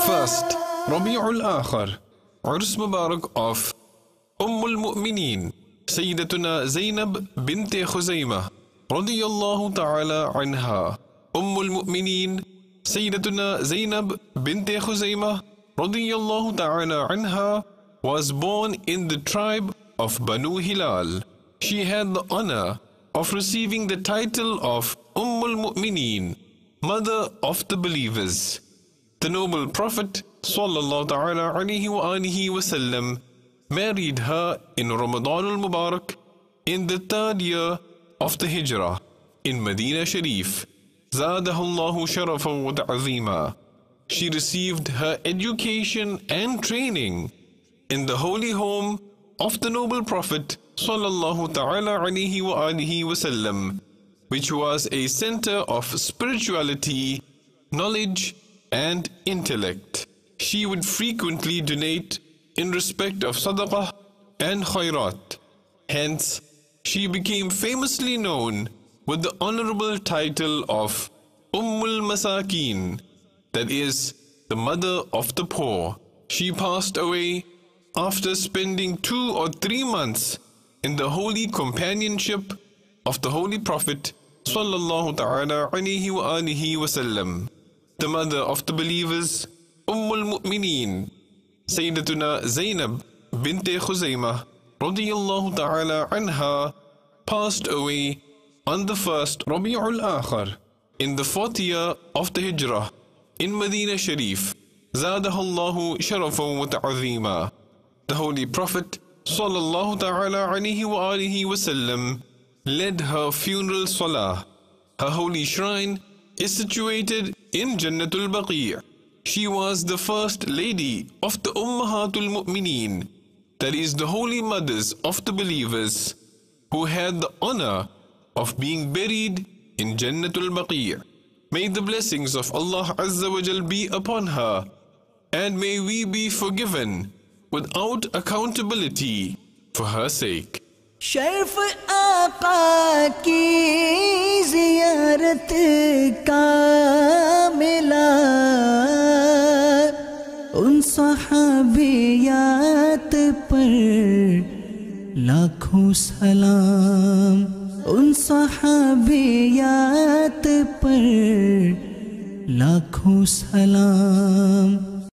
1st Rabi'ul Akhir, Urs Mubarak of Ummul Mu'mineen Sayyidatuna Zainab bint Khuzaymah radiyallahu ta'ala anha. Ummul Mu'mineen Sayyidatuna Zainab bint Khuzaymah radiyallahu ta'ala anha was born in the tribe of Banu Hilal. She had the honor of receiving the title of Ummul Mu'mineen, mother of the believers. The noble Prophet sallallahu ta'ala alayhi wa alihi wasallam married her in Ramadan al-Mubarak in the 3rd year of the Hijrah in Medina Sharif. Zadahullahu sharafan wa ta'zima. She received her education and training in the holy home of the noble Prophet sallallahu ta'ala alayhi wa alihi wasallam, which was a center of spirituality, knowledge and intellect. She would frequently donate in respect of sadaqah and khairat. Hence, she became famously known with the honorable title of Ummul Masakin, that is, the mother of the poor. She passed away after spending 2 or 3 months in the holy companionship of the Holy Prophet sallallahu ta'ala alayhi wa alihi wasallam. The mother of the believers, Ummul Mu'mineen Sayyidatuna Zainab bint Khuzaymah radiyallahu ta'ala anha passed away on the 1st Rabi'ul Akhir in the 4th year of the Hijrah in Medina Sharif. Zadahullahu sharafan wa ta'zima. The Holy Prophet sallallahu ta'ala alayhi wa alihi wasallam led her funeral salah. Her holy shrine is situated in Jannatul Baqi'. She was the first lady of the Ummahatul Mu'mineen, that is, the holy mothers of the believers, who had the honor of being buried in Jannatul Baqi'. May the blessings of Allah Azza wa Jal be upon her, and may we be forgiven without accountability for her sake. शर्फ आका की ज़ियारत का मिला, उन सहाबियात पर लाखों सलाम, उन सहाबियात पर लाखों सलाम।